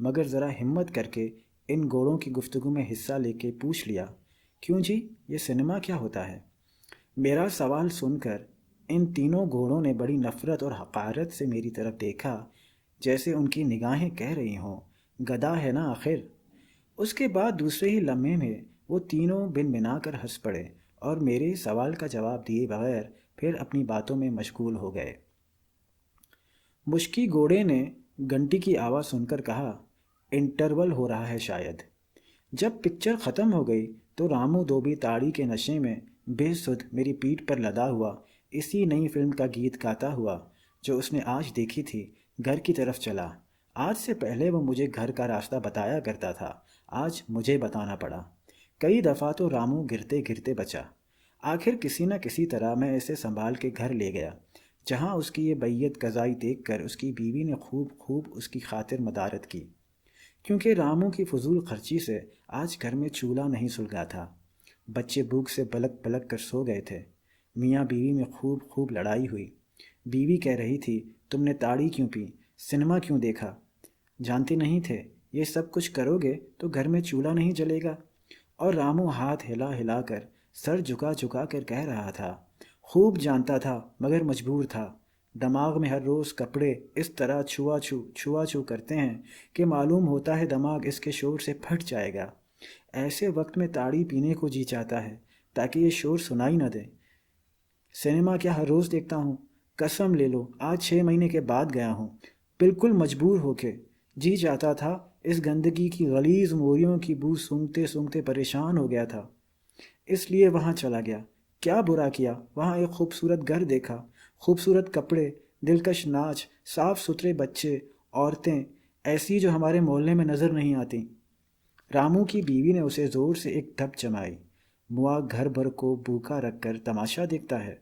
مگر ذرا ہمت کر کے ان گوڑوں کی گفتگو میں حصہ لے کے پوچھ لیا، کیوں جی، یہ سنیما کیا ہوتا ہے؟ میرا سوال سن کر ان تینوں گھوڑوں نے بڑی نفرت اور حقارت سے میری طرف دیکھا، جیسے ان کی نگاہیں کہہ رہی ہوں گدھا ہے نا آخر۔ اس کے بعد دوسرے ہی لمحے میں وہ تینوں بن بنا کر ہنس پڑے اور میرے سوال کا جواب دیے بغیر پھر اپنی باتوں میں مشغول ہو گئے۔ مشکی گھوڑے نے گھنٹی کی آواز سن کر کہا، انٹرول ہو رہا ہے شاید۔ جب پکچر ختم ہو گئی تو رامو دھوبی تاڑی کے نشے میں بے سدھ میری پیٹھ پر لدا ہوا اسی نئی فلم کا گیت گاتا ہوا جو اس نے آج دیکھی تھی، گھر کی طرف چلا۔ آج سے پہلے وہ مجھے گھر کا راستہ بتایا کرتا تھا، آج مجھے بتانا پڑا۔ کئی دفعہ تو رامو گرتے گرتے بچا۔ آخر کسی نہ کسی طرح میں اسے سنبھال کے گھر لے گیا، جہاں اس کی یہ بیت قضائی دیکھ کر اس کی بیوی نے خوب اس کی خاطر مدارت کی، کیونکہ رامو کی فضول خرچی سے آج گھر میں چولہا نہیں سلگا تھا۔ بچے بھوک سے بلک بلک کر سو گئے تھے۔ میاں بیوی میں خوب لڑائی ہوئی۔ بیوی کہہ رہی تھی، تم نے تاڑی کیوں پی، سنیما کیوں دیکھا؟ جانتے نہیں تھے یہ سب کچھ کرو گے تو گھر میں چولہا نہیں جلے گا؟ اور رامو ہاتھ ہلا ہلا کر سر جھکا کر کہہ رہا تھا، خوب جانتا تھا مگر مجبور تھا۔ دماغ میں ہر روز کپڑے اس طرح چھوا چھو کرتے ہیں کہ معلوم ہوتا ہے دماغ اس کے شور سے پھٹ جائے گا۔ ایسے وقت میں تاڑی پینے کو جی چاہتا ہے تاکہ یہ شور سنائی نہ دے۔ سنیما کیا ہر روز دیکھتا ہوں، قسم لے لو آج 6 مہینے کے بعد گیا ہوں، بالکل مجبور ہو کے۔ جی چاہتا تھا، اس گندگی کی غلیظ موریوں کی بو سونگتے پریشان ہو گیا تھا، اس لیے وہاں چلا گیا۔ کیا برا کیا، وہاں ایک خوبصورت گھر دیکھا، خوبصورت کپڑے، دلکش ناچ، صاف ستھرے بچے، عورتیں ایسی جو ہمارے محلے میں نظر نہیں آتی۔ رامو کی بیوی نے اسے زور سے ایک دھپ جمائی، موا گھر بھر کو بھوکا رکھ کر تماشا دیکھتا ہے۔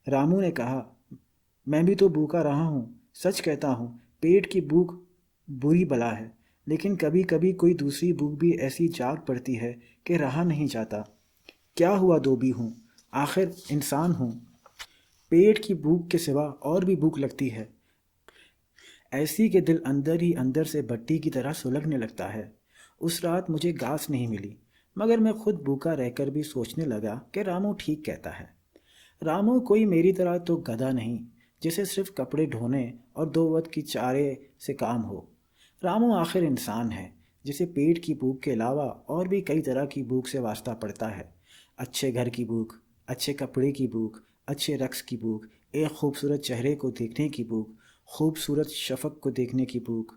رامو نے کہا، میں بھی تو بھوکا رہا ہوں، سچ کہتا ہوں پیٹ کی بھوک بری بلا ہے، لیکن کبھی کبھی کوئی دوسری بھوک بھی ایسی جاگ پڑتی ہے کہ رہا نہیں جاتا۔ کیا ہوا دھوبی ہوں، آخر انسان ہوں، پیٹ کی بھوک کے سوا اور بھی بھوک لگتی ہے، ایسی کہ دل اندر ہی اندر سے بھٹی کی طرح سلگنے لگتا ہے۔ اس رات مجھے گھاس نہیں ملی، مگر میں خود بھوکا رہ کر بھی سوچنے لگا کہ رامو ٹھیک کہتا ہے۔ رامو کوئی میری طرح تو گدھا نہیں جسے صرف کپڑے دھونے اور 2 وقت کی چارے سے کام ہو۔ رامو آخر انسان ہے جسے پیٹ کی بھوک کے علاوہ اور بھی کئی طرح کی بھوک سے واسطہ پڑتا ہے۔ اچھے گھر کی بھوک، اچھے کپڑے کی بھوک، اچھے رقص کی بھوک، ایک خوبصورت چہرے کو دیکھنے کی بھوک، خوبصورت شفق کو دیکھنے کی بھوک۔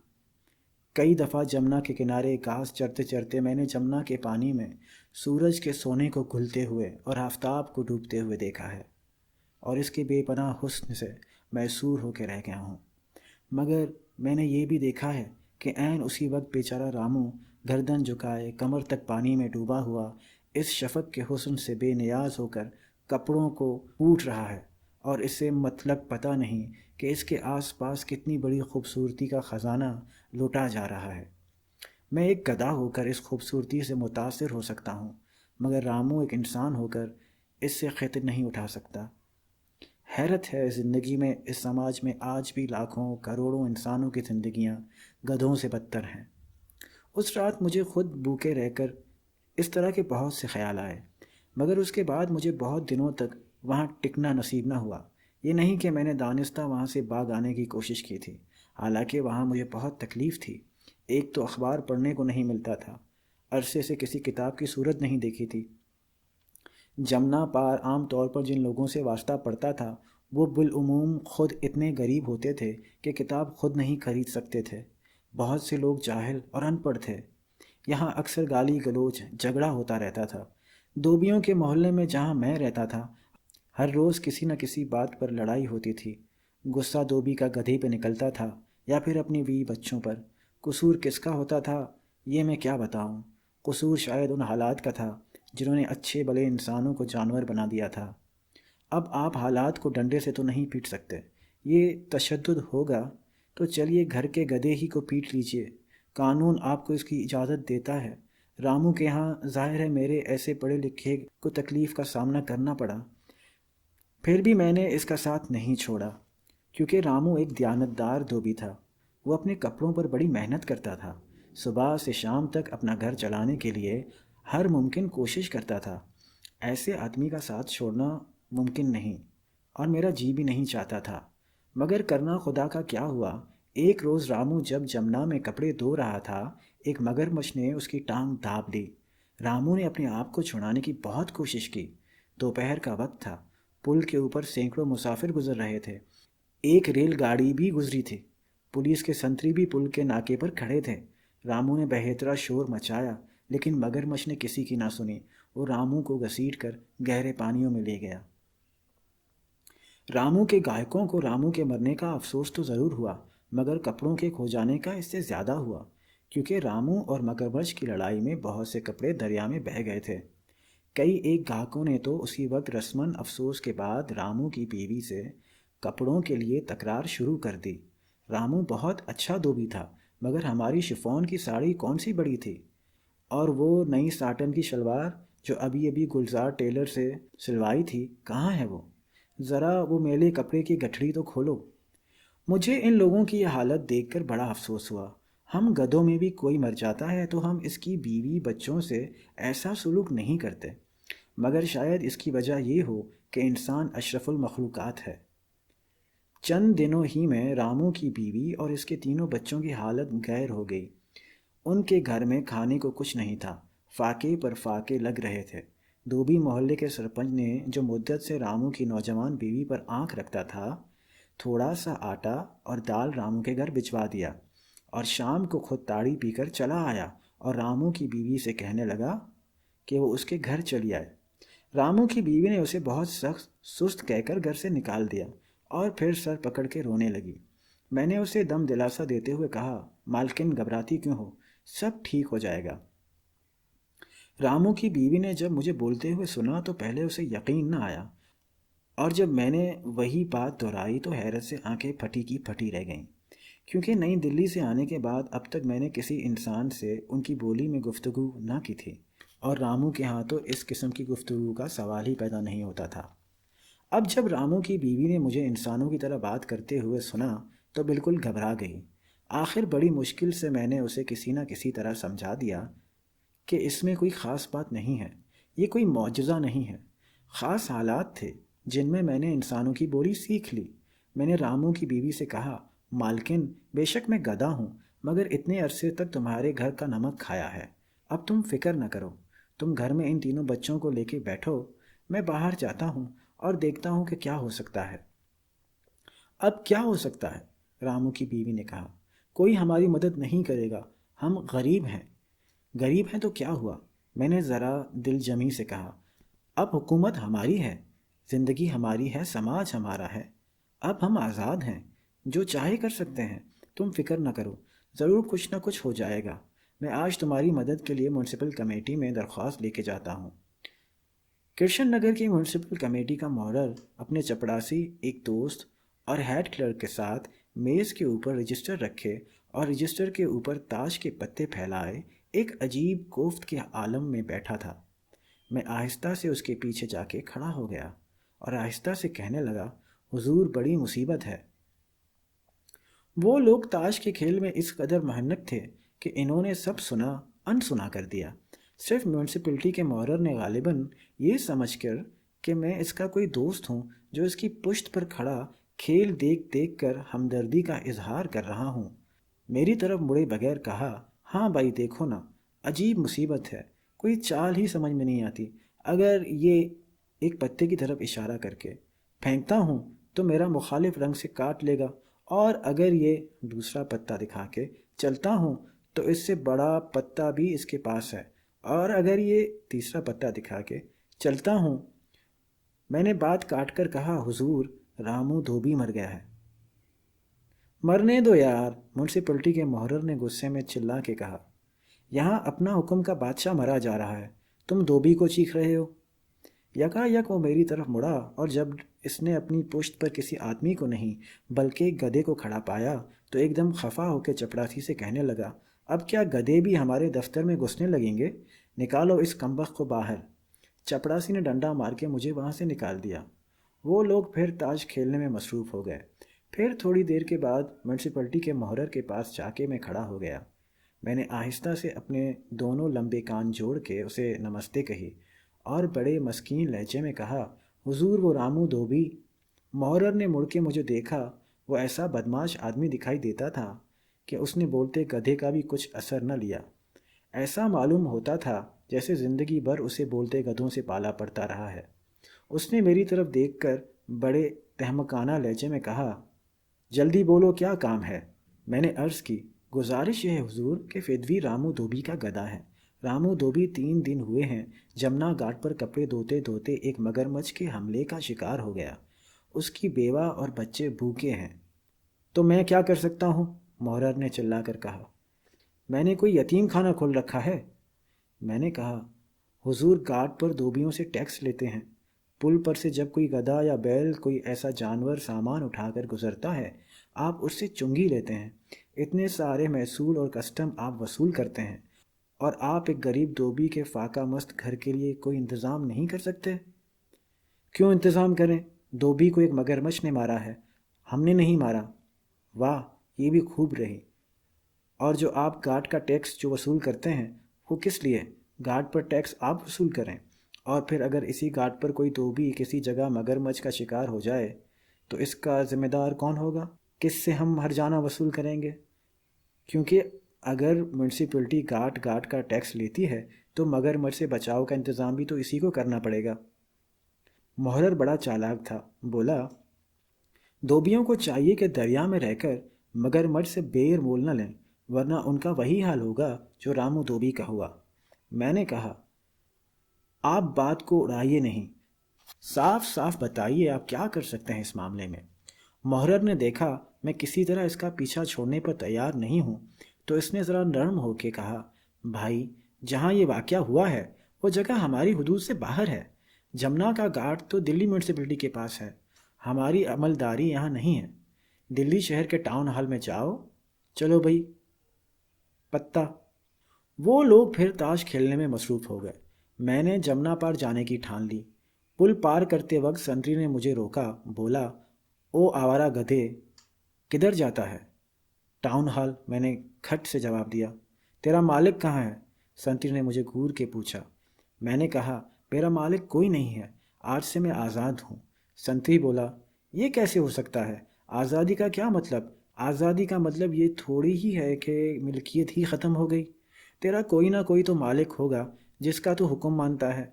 کئی دفعہ جمنا کے کنارے گھاس چرتے چرتے میں نے جمنا کے پانی میں سورج کے سونے کو گھلتے ہوئے اور آفتاب کو ڈوبتے ہوئے دیکھا ہے، اور اس کے بے پناہ حسن سے میسور ہو کے رہ گیا ہوں۔ مگر میں نے یہ بھی دیکھا ہے کہ عین اسی وقت بیچارہ رامو گردن جھکائے کمر تک پانی میں ڈوبا ہوا اس شفق کے حسن سے بے نیاز ہو کر کپڑوں کو پوٹ رہا ہے، اور اسے مطلق پتہ نہیں کہ اس کے آس پاس کتنی بڑی خوبصورتی کا خزانہ لوٹا جا رہا ہے۔ میں ایک گدھا ہو کر اس خوبصورتی سے متاثر ہو سکتا ہوں، مگر رامو ایک انسان ہو کر اس سے خطر نہیں اٹھا سکتا۔ حیرت ہے زندگی میں، اس سماج میں آج بھی لاکھوں کروڑوں انسانوں کی زندگیاں گدھوں سے بدتر ہیں۔ اس رات مجھے خود بھوکے رہ کر اس طرح کے بہت سے خیال آئے، مگر اس کے بعد مجھے بہت دنوں تک وہاں ٹکنا نصیب نہ ہوا۔ یہ نہیں کہ میں نے دانستہ وہاں سے بھاگ آنے کی کوشش کی تھی، حالانکہ وہاں مجھے بہت تکلیف تھی۔ ایک تو اخبار پڑھنے کو نہیں ملتا تھا، عرصے سے کسی کتاب کی صورت نہیں دیکھی تھی۔ جمنا پار عام طور پر جن لوگوں سے واسطہ پڑتا تھا وہ بالعموم خود اتنے غریب ہوتے تھے کہ کتاب خود نہیں خرید سکتے تھے۔ بہت سے لوگ جاہل اور ان پڑھ تھے۔ یہاں اکثر گالی گلوچ، جھگڑا ہوتا رہتا تھا۔ دھوبیوں کے محلے میں جہاں میں رہتا تھا ہر روز کسی نہ کسی بات پر لڑائی ہوتی تھی۔ غصہ دھوبی کا گدھے پہ نکلتا تھا یا پھر اپنی بیوی بچوں پر۔ قصور کس کا ہوتا تھا یہ میں کیا بتاؤں، قصور شاید ان حالات کا تھا جنہوں نے اچھے بھلے انسانوں کو جانور بنا دیا تھا۔ اب آپ حالات کو ڈنڈے سے تو نہیں پیٹ سکتے، یہ تشدد ہوگا تو چلیے گھر کے گدھے ہی کو پیٹ لیجئے، قانون آپ کو اس کی اجازت دیتا ہے۔ رامو کے ہاں ظاہر ہے میرے ایسے پڑھے لکھے کو تکلیف کا سامنا کرنا پڑا، پھر بھی میں نے اس کا ساتھ نہیں چھوڑا، کیونکہ رامو ایک دیانتدار دھوبی تھا۔ وہ اپنے کپڑوں پر بڑی محنت کرتا تھا، صبح سے شام تک اپنا گھر چلانے کے لیے ہر ممکن کوشش کرتا تھا۔ ایسے آدمی کا ساتھ چھوڑنا ممکن نہیں، اور میرا جی بھی نہیں چاہتا تھا، مگر کرنا خدا کا کیا ہوا۔ ایک روز رامو جب جمنا میں کپڑے دھو رہا تھا، ایک مگرمچھ نے اس کی ٹانگ داب لی۔ رامو نے اپنے آپ کو چھڑانے کی بہت کوشش کی۔ دوپہر کا وقت تھا، پل کے اوپر سینکڑوں مسافر گزر رہے تھے، ایک ریل گاڑی بھی گزری تھی، پولیس کے سنتری بھی پل کے ناکے پر کھڑے تھے۔ رامو نے بہترا شور مچایا، لیکن مگرمچھ نے کسی کی نہ سنی۔ وہ رامو کو گھسیٹ کر گہرے پانیوں میں لے گیا۔ رامو کے گاہکوں کو رامو کے مرنے کا افسوس تو ضرور ہوا، مگر کپڑوں کے کھو جانے کا اس سے زیادہ ہوا، کیونکہ رامو اور مگرمچھ کی لڑائی میں بہت سے کپڑے دریا میں بہہ گئے تھے۔ کئی ایک گاہکوں نے تو اسی وقت رسماً افسوس کے بعد رامو کی بیوی سے کپڑوں کے لیے تکرار شروع کر دی۔ رامو بہت اچھا دھوبی تھا، مگر ہماری شفون کی ساڑی کون سی بڑی تھی، اور وہ نئی ساٹن کی شلوار جو ابھی ابھی گلزار ٹیلر سے سلوائی تھی، کہاں ہے وہ؟ ذرا وہ میلے کپڑے کی گٹھڑی تو کھولو۔ مجھے ان لوگوں کی یہ حالت دیکھ کر بڑا افسوس ہوا۔ ہم گدھوں میں بھی کوئی مر جاتا ہے تو ہم اس کی بیوی بچوں سے ایسا سلوک نہیں کرتے، مگر شاید اس کی وجہ یہ ہو کہ انسان اشرف المخلوقات ہے۔ چند دنوں ہی میں رامو کی بیوی اور اس کے تینوں بچوں کی حالت غیر ہو گئی۔ ان کے گھر میں کھانے کو کچھ نہیں تھا، فاقے پر فاقے لگ رہے تھے۔ دھوبی محلے کے سرپنچ نے، جو مدت سے رامو کی نوجوان بیوی پر آنکھ رکھتا تھا، تھوڑا سا آٹا اور دال رامو کے گھر بھجوا دیا، اور شام کو خود تاڑی پی کر چلا آیا اور رامو کی بیوی سے کہنے لگا کہ وہ اس کے گھر چلی آئے۔ رامو کی بیوی نے اسے بہت سخت سست کہہ کر گھر سے نکال دیا، اور پھر سر پکڑ کے رونے لگی۔ میں نے اسے دم دلاسا دیتے ہوئے کہا، مالکن گھبراتی کیوں ہو، سب ٹھیک ہو جائے گا۔ رامو کی بیوی نے جب مجھے بولتے ہوئے سنا تو پہلے اسے یقین نہ آیا، اور جب میں نے وہی بات دہرائی تو حیرت سے آنکھیں پھٹی کی پھٹی رہ گئیں، کیونکہ نئی دلی سے آنے کے بعد اب تک میں نے کسی انسان سے ان کی بولی میں گفتگو نہ کی تھی، اور رامو کے ہاں تو اس قسم کی گفتگو کا سوال ہی پیدا نہیں ہوتا تھا۔ اب جب رامو کی بیوی نے مجھے انسانوں کی طرح بات کرتے ہوئے سنا تو بالکل گھبرا گئی۔ آخر بڑی مشکل سے میں نے اسے کسی نہ کسی طرح سمجھا دیا کہ اس میں کوئی خاص بات نہیں ہے، یہ کوئی معجزہ نہیں ہے، خاص حالات تھے جن میں نے انسانوں کی بولی سیکھ لی۔ میں نے رامو کی بیوی سے کہا، مالکن بے شک میں گدھا ہوں، مگر اتنے عرصے تک تمہارے گھر کا نمک کھایا ہے، اب تم فکر نہ کرو، تم گھر میں ان تینوں بچوں کو لے کے بیٹھو، میں باہر جاتا ہوں اور دیکھتا ہوں کہ کیا ہو سکتا ہے۔ اب کیا ہو سکتا ہے؟ رامو کی بیوی نے کہا، کوئی ہماری مدد نہیں کرے گا، ہم غریب ہیں۔ غریب ہیں تو کیا ہوا؟ میں نے ذرا دل جمی سے کہا، اب حکومت ہماری ہے، زندگی ہماری ہے، سماج ہمارا ہے، اب ہم آزاد ہیں، جو چاہے کر سکتے ہیں، تم فکر نہ کرو، ضرور کچھ نہ کچھ ہو جائے گا۔ میں آج تمہاری مدد کے لیے میونسپل کمیٹی میں درخواست لے کے جاتا ہوں۔ کرشن نگر کی میونسپل کمیٹی کا مورر اپنے چپڑاسی ایک دوست اور ہیڈ کلرک کے ساتھ میز کے اوپر رجسٹر رکھے اور رجسٹر کے اوپر تاش کے پتے پھیلائے ایک عجیب کوفت کے عالم میں بیٹھا تھا۔ میں آہستہ سے اس کے پیچھے جا کے کھڑا ہو گیا اور آہستہ سے کہنے لگا، حضور بڑی مصیبت ہے۔ وہ لوگ تاش کے کھیل میں اس قدر محنک تھے کہ انہوں نے سب سنا انسنا کر دیا۔ صرف میونسپلٹی کے مورر نے غالباً یہ سمجھ کر کہ میں اس کا کوئی دوست ہوں جو اس کی پشت پر کھڑا کھیل دیکھ دیکھ کر ہمدردی کا اظہار کر رہا ہوں، میری طرف مڑے بغیر کہا، ہاں بھائی دیکھو نا، عجیب مصیبت ہے، کوئی چال ہی سمجھ میں نہیں آتی۔ اگر یہ ایک پتے کی طرف اشارہ کر کے پھینکتا ہوں تو میرا مخالف رنگ سے کاٹ لے گا، اور اگر یہ دوسرا پتا دکھا کے چلتا ہوں تو اس سے بڑا پتا بھی اس کے پاس ہے، اور اگر یہ تیسرا پتا دکھا کے چلتا ہوں۔ میں نے بات کاٹ کر کہا، حضور رامو دھوبی مر گیا ہے۔ مرنے دو یار، میونسپلٹی کے مورر نے غصے میں چلا کے کہا، یہاں اپنا حکم کا بادشاہ مرا جا رہا ہے، تم دھوبی کو چیخ رہے ہو۔ یکا یک وہ میری طرف مڑا، اور جب اس نے اپنی پشت پر کسی آدمی کو نہیں بلکہ ایک گدھے کو کھڑا پایا تو ایک دم خفا ہو کے چپڑاسی سے کہنے لگا، اب کیا گدھے بھی ہمارے دفتر میں گھسنے لگیں گے؟ نکالو اس کمبخت کو باہر۔ چپڑاسی نے ڈنڈا مار کے مجھے وہاں سے نکال دیا۔ وہ لوگ پھر تاش کھیلنے میں مصروف ہو گئے۔ پھر تھوڑی دیر کے بعد میونسپلٹی کے مہرر کے پاس جا کے میں کھڑا ہو گیا۔ میں نے آہستہ سے اپنے دونوں لمبے کان جوڑ کے اسے نمستے کہی اور بڑے مسکین لہجے میں کہا، حضور وہ رامو دھوبی۔ مہرر نے مڑ کے مجھے دیکھا۔ وہ ایسا بدمعاش آدمی دکھائی دیتا تھا کہ اس نے بولتے گدھے کا بھی کچھ اثر نہ لیا۔ ایسا معلوم ہوتا تھا جیسے زندگی بھر اسے بولتے گدھوں سے پالا پڑتا رہا ہے۔ اس نے میری طرف دیکھ کر بڑے تہمکانہ لہجے میں کہا، جلدی بولو کیا کام ہے؟ میں نے عرض کی، گزارش یہ ہے حضور کہ فدوی رامو دھوبی کا گدھا ہے۔ رامو دھوبی 3 دن ہوئے ہیں جمنا گھاٹ پر کپڑے دھوتے دھوتے ایک مگرمچھ کے حملے کا شکار ہو گیا۔ اس کی بیوہ اور بچے بھوکے ہیں۔ تو میں کیا کر سکتا ہوں؟ مہرر نے چلا کر کہا۔ میں نے کوئی یتیم خانہ کھول رکھا ہے؟ میں نے کہا، حضور گھاٹ پر دھوبیوں سے ٹیکس لیتے ہیں۔ پل پر سے جب کوئی گدھا یا بیل کوئی ایسا جانور سامان اٹھا کر گزرتا ہے آپ اس سے چنگی لیتے ہیں۔ اتنے سارے محصول اور کسٹم آپ وصول کرتے ہیں، اور آپ ایک غریب دھوبی کے فاقہ مست گھر کے لیے کوئی انتظام نہیں کر سکتے؟ کیوں انتظام کریں؟ دھوبی کو ایک مگرمچھ نے مارا ہے، ہم نے نہیں مارا۔ واہ، یہ بھی خوب رہی۔ اور جو آپ گھاٹ کا ٹیکس جو وصول کرتے ہیں وہ کس لیے؟ گھاٹ پر ٹیکس آپ وصول کریں، اور پھر اگر اسی گھاٹ پر کوئی دھوبی کسی جگہ مگرمچھ کا شکار ہو جائے تو اس کا ذمہ دار کون ہوگا؟ کس سے ہم ہر جانہ وصول کریں گے؟ کیونکہ اگر میونسپلٹی گھاٹ گھاٹ کا ٹیکس لیتی ہے تو مگرمچھ سے بچاؤ کا انتظام بھی تو اسی کو کرنا پڑے گا۔ محرر بڑا چالاک تھا، بولا، دھوبیوں کو چاہیے کہ دریا میں رہ کر مگرمچھ سے بیر مول نہ لیں، ورنہ ان کا وہی حال ہوگا جو رامو دھوبی کا ہوا۔ میں نے کہا، آپ بات کو اڑائیے نہیں، صاف صاف بتائیے آپ کیا کر سکتے ہیں اس معاملے میں۔ محرر نے دیکھا میں کسی طرح اس کا پیچھا چھوڑنے پر تیار نہیں ہوں تو اس نے ذرا نرم ہو کے کہا، بھائی جہاں یہ واقعہ ہوا ہے وہ جگہ ہماری حدود سے باہر ہے۔ جمنا کا گھاٹ تو دلی میونسپلٹی کے پاس ہے، ہماری عملداری یہاں نہیں ہے۔ دلی شہر کے ٹاؤن ہال میں جاؤ، چلو بھائی پتہ۔ وہ لوگ پھر تاش کھیلنے میں مصروف ہو گئے۔ میں نے جمنا پار جانے کی ٹھان لی۔ پل پار کرتے وقت سنتری نے مجھے روکا، بولا، او آوارہ گدھے، کدھر جاتا ہے؟ ٹاؤن ہال، میں نے کھٹ سے جواب دیا۔ تیرا مالک کہاں ہے؟ سنتری نے مجھے گھور کے پوچھا۔ میں نے کہا، میرا مالک کوئی نہیں ہے، آج سے میں آزاد ہوں۔ سنتری بولا، یہ کیسے ہو سکتا ہے؟ آزادی کا کیا مطلب؟ آزادی کا مطلب یہ تھوڑی ہی ہے کہ ملکیت ہی ختم ہو گئی۔ تیرا کوئی نہ کوئی تو مالک ہوگا جس کا تو حکم مانتا ہے۔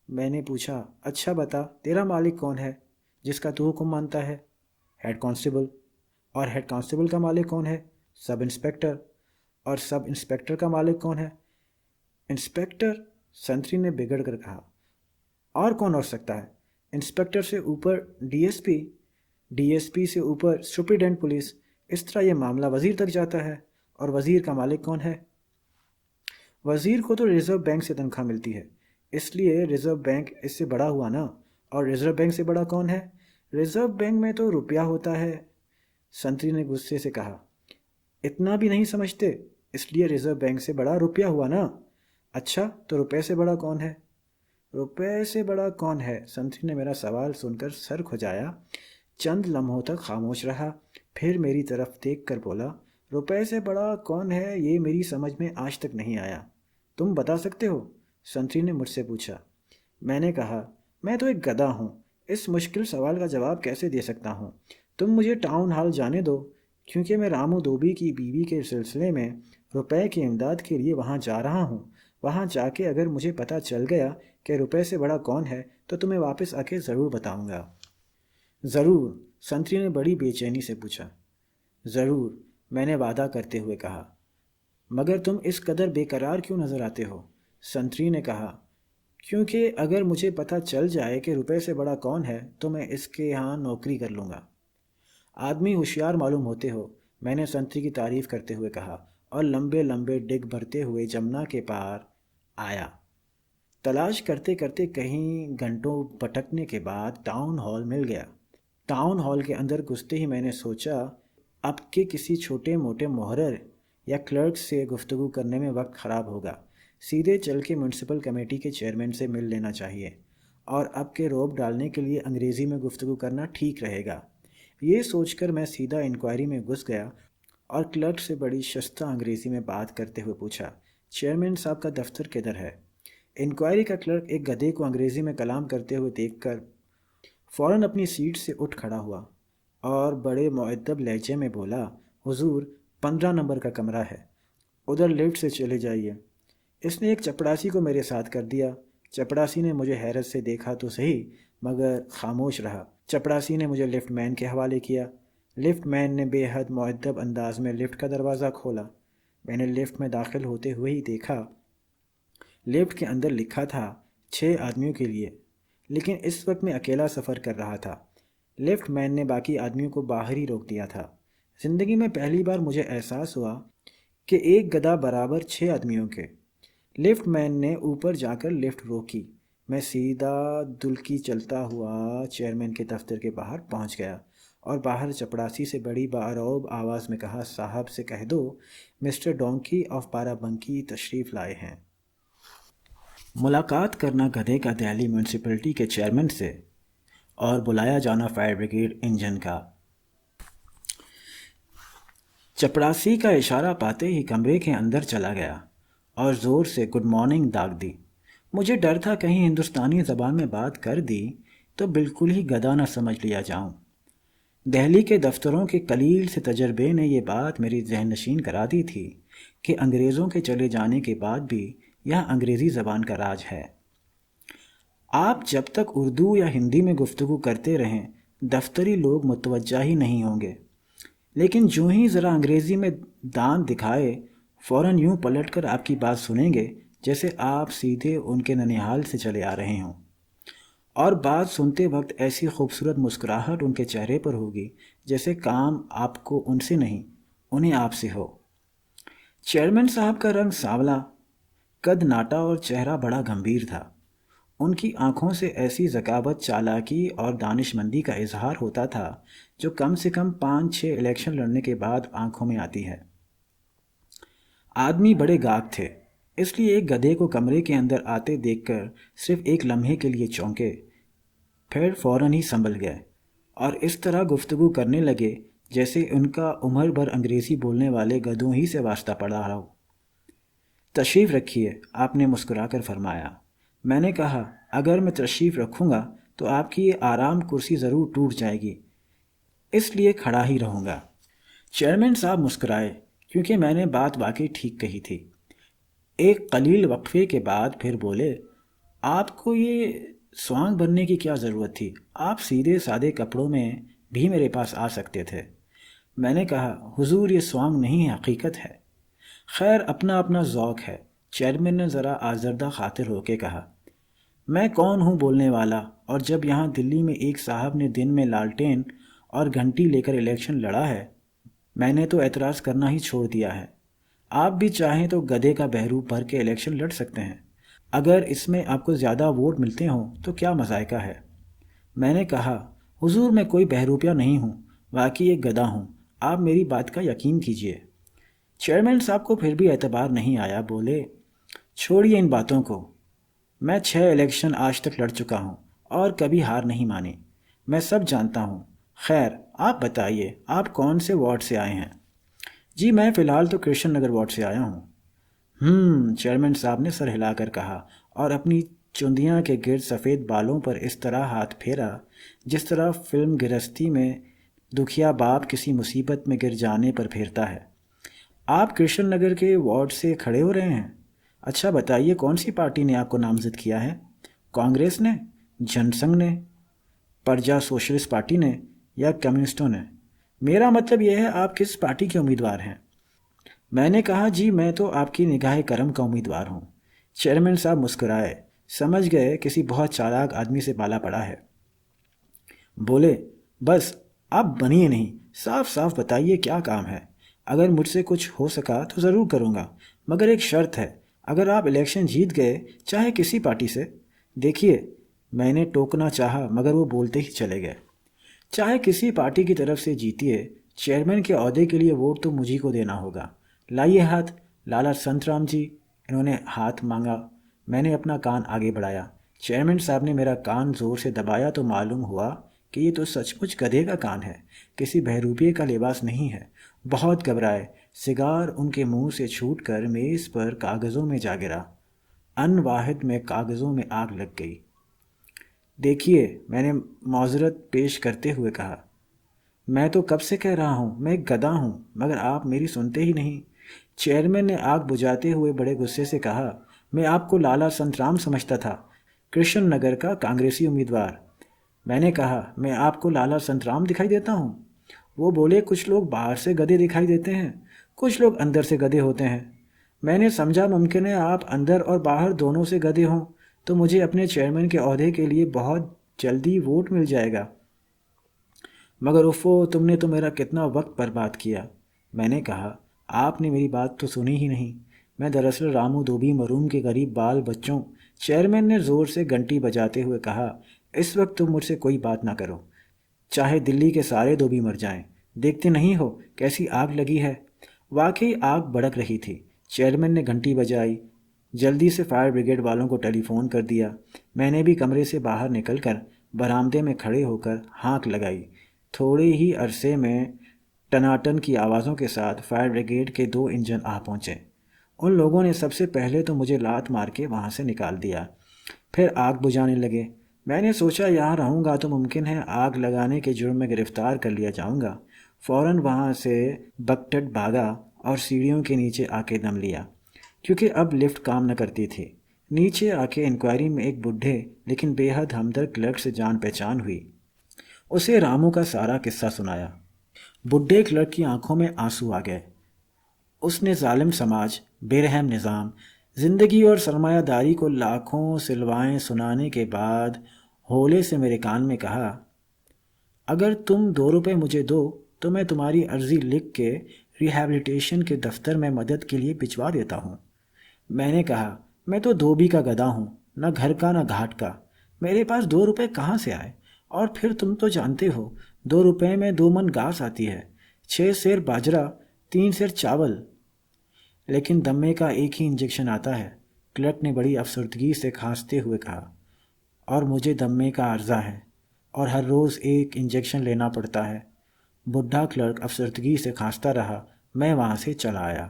میں نے پوچھا، اچھا بتا، تیرا مالک کون ہے جس کا تو حکم مانتا ہے؟ Head constable. اور ہیڈ کانسٹیبل کا مالک کون ہے؟ Sub inspector. اور سب انسپکٹر کا مالک کون ہے؟ انسپکٹر، سنتری نے بگڑ کر کہا۔ اور کون ہو سکتا ہے؟ انسپکٹر سے اوپر D S P, D S P سے اوپر سپرنٹینڈنٹ پولیس، اس طرح یہ معاملہ وزیر تک جاتا ہے۔ اور وزیر کا مالک کون ہے؟ وزیر کو تو ریزرو بینک سے تنخواہ ملتی ہے، اس لیے ریزرو بینک اس سے بڑا ہوا نا۔ اور ریزرو بینک سے بڑا کون ہے؟ ریزرو بینک میں تو روپیہ ہوتا ہے۔ سنتری نے غصے سے کہا، اتنا بھی نہیں سمجھتے، اس لیے ریزرو بینک سے بڑا روپیہ ہوا نا۔ اچھا تو روپے سے بڑا کون ہے؟ روپے سے بڑا کون ہے؟ سنتری نے میرا سوال سن کر سر کھجایا، چند لمحوں تک خاموش رہا، پھر میری طرف دیکھ کر بولا، روپے سے بڑا کون ہے یہ میری سمجھ میں آج تک نہیں آیا، تم بتا سکتے ہو؟ سنتری نے مجھ سے پوچھا۔ میں نے کہا، میں تو ایک گدھا ہوں، اس مشکل سوال کا جواب کیسے دے سکتا ہوں؟ تم مجھے ٹاؤن ہال جانے دو، کیونکہ میں رامو دھوبی کی بیوی کے سلسلے میں روپے کی امداد کے لیے وہاں جا رہا ہوں۔ وہاں جا کے اگر مجھے پتہ چل گیا کہ روپے سے بڑا کون ہے تو تمہیں واپس آ کے ضرور بتاؤں گا۔ ضرور؟ سنتری نے بڑی بے چینی سے پوچھا۔ ضرور، میں نے وعدہ کرتے ہوئے کہا۔ مگر تم اس قدر بے قرار کیوں نظر آتے ہو؟ سنتری نے کہا، کیونکہ اگر مجھے پتہ چل جائے کہ روپے سے بڑا کون ہے تو میں اس کے ہاں نوکری کر لوں گا۔ آدمی ہوشیار معلوم ہوتے ہو، میں نے سنتری کی تعریف کرتے ہوئے کہا، اور لمبے لمبے ڈگ بھرتے ہوئے جمنا کے پار آیا۔ تلاش کرتے کرتے کہیں گھنٹوں بھٹکنے کے بعد ٹاؤن ہال مل گیا۔ ٹاؤن ہال کے اندر گھستے ہی میں نے سوچا اب کہ کسی چھوٹے موٹے محرر یا کلرک سے گفتگو کرنے میں وقت خراب ہوگا، سیدھے چل کے میونسپل کمیٹی کے چیئرمین سے مل لینا چاہیے، اور اب کے روب ڈالنے کے لیے انگریزی میں گفتگو کرنا ٹھیک رہے گا۔ یہ سوچ کر میں سیدھا انکوائری میں گھس گیا اور کلرک سے بڑی شستہ انگریزی میں بات کرتے ہوئے پوچھا، چیئرمین صاحب کا دفتر کدھر ہے؟ انکوائری کا کلرک ایک گدھے کو انگریزی میں کلام کرتے ہوئے دیکھ کر فوراً اپنی سیٹ سے اٹھ کھڑا ہوا اور بڑے مؤدب لہجے میں بولا، حضور 15 نمبر کا کمرہ ہے، ادھر لفٹ سے چلے جائیے۔ اس نے ایک چپڑاسی کو میرے ساتھ کر دیا۔ چپڑاسی نے مجھے حیرت سے دیکھا تو صحیح مگر خاموش رہا۔ چپڑاسی نے مجھے لفٹ مین کے حوالے کیا۔ لفٹ مین نے بے حد مؤدب انداز میں لفٹ کا دروازہ کھولا۔ میں نے لفٹ میں داخل ہوتے ہوئے ہی دیکھا لفٹ کے اندر لکھا تھا 6 آدمیوں کے لیے، لیکن اس وقت میں اکیلا سفر کر رہا تھا۔ لفٹ مین نے باقی آدمیوں کو باہر ہی روک دیا تھا۔ زندگی میں پہلی بار مجھے احساس ہوا کہ ایک گدھا برابر 6 آدمیوں کے۔ لفٹ مین نے اوپر جا کر لفٹ روکی۔ میں سیدھا دلکی چلتا ہوا چیئرمین کے دفتر کے باہر پہنچ گیا اور باہر چپڑاسی سے بڑی بارعب آواز میں کہا، صاحب سے کہہ دو مسٹر ڈونکی آف بارہ بنکی تشریف لائے ہیں۔ ملاقات کرنا گدھے کا دہلی میونسپلٹی کے چیئرمین سے اور بلایا جانا فائر بریگیڈ انجن کا۔ چپڑاسی کا اشارہ پاتے ہی کمرے کے اندر چلا گیا اور زور سے گڈ مارننگ داغ دی۔ مجھے ڈر تھا کہیں ہندوستانی زبان میں بات کر دی تو بالکل ہی گدھا نہ سمجھ لیا جاؤں۔ دہلی کے دفتروں کے قلیل سے تجربے نے یہ بات میری ذہن نشین کرا دی تھی کہ انگریزوں کے چلے جانے کے بعد بھی یہاں انگریزی زبان کا راج ہے۔ آپ جب تک اردو یا ہندی میں گفتگو کرتے رہیں دفتری لوگ متوجہ ہی نہیں ہوں گے، لیکن جو ہی ذرا انگریزی میں دان دکھائے فوراً یوں پلٹ کر آپ کی بات سنیں گے جیسے آپ سیدھے ان کے ننیہال سے چلے آ رہے ہوں، اور بات سنتے وقت ایسی خوبصورت مسکراہٹ ان کے چہرے پر ہوگی جیسے کام آپ کو ان سے نہیں انہیں آپ سے ہو۔ چیئرمین صاحب کا رنگ سانولا، قد ناٹا اور چہرہ بڑا گمبھیر تھا۔ ان کی آنکھوں سے ایسی ذکاوت، چالاکی اور دانش مندی کا اظہار ہوتا تھا جو کم سے کم 5-6 الیکشن لڑنے کے بعد آنکھوں میں آتی ہے۔ آدمی بڑے گاگ تھے، اس لیے ایک گدھے کو کمرے کے اندر آتے دیکھ کر صرف ایک لمحے کے لیے چونکے، پھر فوراً ہی سنبھل گئے اور اس طرح گفتگو کرنے لگے جیسے ان کا عمر بھر انگریزی بولنے والے گدھوں ہی سے واسطہ پڑا رہا ہو۔ تشریف رکھیے، آپ نے مسکرا کر فرمایا۔ میں نے کہا، اگر میں تشریف رکھوں گا تو آپ کی یہ آرام کرسی ضرور ٹوٹ جائے گی، اس لیے کھڑا ہی رہوں گا۔ چیئرمین صاحب مسکرائے کیونکہ میں نے بات واقعی ٹھیک کہی تھی۔ ایک قلیل وقفے کے بعد پھر بولے، آپ کو یہ سوانگ بننے کی کیا ضرورت تھی؟ آپ سیدھے سادے کپڑوں میں بھی میرے پاس آ سکتے تھے۔ میں نے کہا، حضور یہ سوانگ نہیں ہے، حقیقت ہے۔ خیر اپنا اپنا ذوق ہے، چیئرمین نے ذرا آزردہ خاطر ہو کے کہا۔ میں کون ہوں بولنے والا، اور جب یہاں دلی میں ایک صاحب نے دن میں لالٹین اور گھنٹی لے کر الیکشن لڑا ہے، میں نے تو اعتراض کرنا ہی چھوڑ دیا ہے۔ آپ بھی چاہیں تو گدھے کا بہروپ بھر کے الیکشن لڑ سکتے ہیں، اگر اس میں آپ کو زیادہ ووٹ ملتے ہوں تو کیا مذائقہ ہے۔ میں نے کہا، حضور میں کوئی بہروپیہ نہیں ہوں، واقعی ایک گدھا ہوں، آپ میری بات کا یقین کیجئے۔ چیئرمین صاحب کو پھر بھی اعتبار نہیں آیا، بولے، چھوڑیے ان باتوں کو، میں 6 الیکشن آج تک لڑ چکا ہوں اور کبھی ہار نہیں مانی، میں سب جانتا ہوں۔ خیر آپ بتائیے، آپ کون سے وارڈ سے آئے ہیں؟ جی میں فی الحال تو کرشن نگر وارڈ سے آیا ہوں۔ چیئرمین صاحب نے سر ہلا کر کہا اور اپنی چوندیاں کے گرد سفید بالوں پر اس طرح ہاتھ پھیرا جس طرح فلم گرہستی میں دکھیا باپ کسی مصیبت میں گر جانے پر پھیرتا ہے۔ آپ کرشن نگر کے وارڈ سے کھڑے ہو رہے ہیں؟ اچھا بتائیے کون سی پارٹی نے آپ کو نامزد کیا ہے؟ کانگریس نے، جن سنگھ نے، پرجا سوشلسٹ پارٹی نے یا کمیونسٹوں نے؟ میرا مطلب یہ ہے آپ کس پارٹی کے امیدوار ہیں؟ میں نے کہا، جی میں تو آپ کی نگاہ کرم کا امیدوار ہوں۔ چیئرمین صاحب مسکرائے، سمجھ گئے کسی بہت چالاک آدمی سے بالا پڑا ہے۔ بولے، بس آپ بنیے نہیں، صاف صاف بتائیے کیا کام ہے۔ اگر مجھ سے کچھ ہو سکا تو ضرور کروں گا، مگر ایک شرط ہے، اگر آپ الیکشن جیت گئے چاہے کسی پارٹی سے۔ دیکھیے میں نے ٹوکنا چاہا مگر وہ بولتے ہی چلے گئے۔ چاہے کسی پارٹی کی طرف سے جیتیے، چیئرمین کے عہدے کے لیے ووٹ تو مجھی کو دینا ہوگا۔ لائیے ہاتھ، لالا سنت رام جی۔ انہوں نے ہاتھ مانگا، میں نے اپنا کان آگے بڑھایا۔ چیئرمین صاحب نے میرا کان زور سے دبایا تو معلوم ہوا کہ یہ تو سچ مچ گدھے کا کان ہے، کسی بہروپیے کا لباس نہیں ہے۔ بہت گھبرائے، سگار ان کے منہ سے چھوٹ کر میز پر کاغذوں میں جا گرا۔ ان واحد میں کاغذوں میں آگ لگ گئی۔ دیکھیے، میں نے معذرت پیش کرتے ہوئے کہا، میں تو کب سے کہہ رہا ہوں میں ایک گدھا ہوں، مگر آپ میری سنتے ہی نہیں۔ چیئرمین نے آگ بجھاتے ہوئے بڑے غصے سے کہا، میں آپ کو لالا سنترام سمجھتا تھا، کرشن نگر کا کانگریسی امیدوار۔ میں نے کہا، میں آپ کو لالا سنترام دکھائی دیتا ہوں؟ وہ بولے، کچھ لوگ باہر سے گدھے دکھائی دیتے ہیں، کچھ لوگ اندر سے گدھے ہوتے ہیں۔ میں نے سمجھا ممکن ہے آپ اندر اور باہر دونوں سے گدھے ہوں، تو مجھے اپنے چیئرمین کے عہدے کے لیے بہت جلدی ووٹ مل جائے گا۔ مگر افو، تم نے تو میرا کتنا وقت برباد کیا۔ میں نے کہا، آپ نے میری بات تو سنی ہی نہیں۔ میں دراصل رامو دھوبی مروم کے غریب بال بچوں۔ چیئرمین نے زور سے گھنٹی بجاتے ہوئے کہا، اس وقت تم مجھ سے کوئی بات نہ کرو، چاہے دلی کے سارے دھوبی مر جائیں۔ دیکھتے نہیں ہو کیسی آگ لگی ہے؟ واقعی آگ بھڑک رہی تھی۔ چیئرمین نے گھنٹی بجائی، جلدی سے فائر بریگیڈ والوں کو ٹیلی فون کر دیا۔ میں نے بھی کمرے سے باہر نکل کر برآمدے میں کھڑے ہو کر ہانک لگائی۔ تھوڑے ہی عرصے میں ٹناٹن کی آوازوں کے ساتھ فائر بریگیڈ کے 2 انجن آ پہنچے۔ ان لوگوں نے سب سے پہلے تو مجھے لات مار کے وہاں سے نکال دیا، پھر آگ بجھانے لگے۔ میں نے سوچا یہاں رہوں گا تو ممکن ہے آگ لگانے کے جرم میں گرفتار کر لیا جاؤں گا۔ فوراً وہاں سے بکٹٹ بھاگا اور سیڑھیوں کے نیچے آ کے دم لیا، کیونکہ اب لفٹ کام نہ کرتی تھی۔ نیچے آ کے انکوائری میں ایک بڈھے لیکن بے حد ہمدرد کلرک سے جان پہچان ہوئی۔ اسے رامو کا سارا قصہ سنایا۔ بڈھے کلرک کی آنکھوں میں آنسو آ گئے۔ اس نے ظالم سماج، بے رحم نظام، زندگی اور سرمایہ داری کو لاکھوں سلوائیں سنانے کے بعد ہولے سے میرے کان میں کہا، اگر تم 2 روپے مجھے دو تو میں تمہاری عرضی لکھ کے ریہیبلیٹیشن کے دفتر میں مدد کے لیے بھجوا دیتا ہوں۔ میں نے کہا، میں تو دھوبی کا گدھا ہوں، نہ گھر کا نہ گھاٹ کا، میرے پاس 2 روپے کہاں سے آئے؟ اور پھر تم تو جانتے ہو 2 روپے میں 2 من گھاس آتی ہے، 6 سیر باجرہ، 3 سیر چاول، لیکن دمے کا ایک ہی انجیکشن آتا ہے۔ کلرک نے بڑی افسردگی سے کھانستے ہوئے کہا، اور مجھے دمے کا عرضہ ہے اور ہر روز 1 انجیکشن لینا پڑتا ہے۔ بڈھا کلرک افسردگی سے کھانستا رہا۔ میں وہاں سے چلا آیا۔